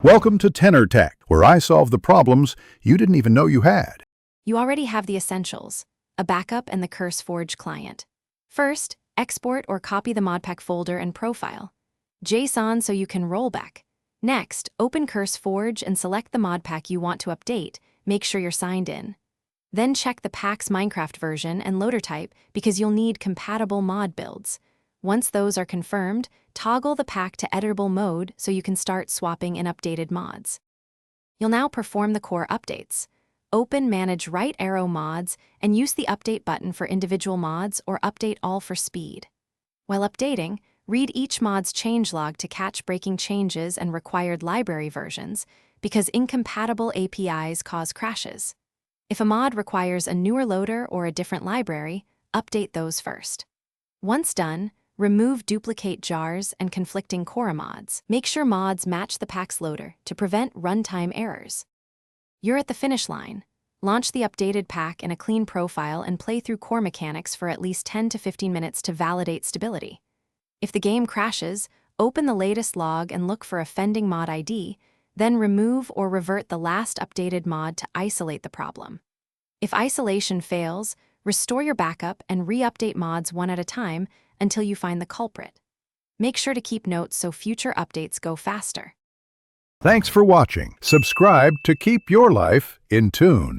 Welcome to Tenor Tech, where I solve the problems you didn't even know you had. You already have the essentials: a backup and the Curseforge client. First, export or copy the Modpack folder and profile. JSON so you can roll back. Next, open Curseforge and select the Modpack you want to update. Make sure you're signed in. Then check the pack's Minecraft version and loader type because you'll need compatible mod builds. Once those are confirmed, toggle the pack to editable mode so you can start swapping in updated mods. You'll now perform the core updates. Open Manage Right Arrow Mods and use the Update button for individual mods or Update All for speed. While updating, read each mod's changelog to catch breaking changes and required library versions because incompatible APIs cause crashes. If a mod requires a newer loader or a different library, update those first. Once done, remove duplicate jars and conflicting core mods. Make sure mods match the pack's loader to prevent runtime errors. You're at the finish line. Launch the updated pack in a clean profile and play through core mechanics for at least 10 to 15 minutes to validate stability. If the game crashes, open the latest log and look for offending mod ID, then remove or revert the last updated mod to isolate the problem. If isolation fails, restore your backup and re-update mods one at a time until you find the culprit. Make sure to keep notes so future updates go faster. Thanks for watching. Subscribe to keep your life in tune.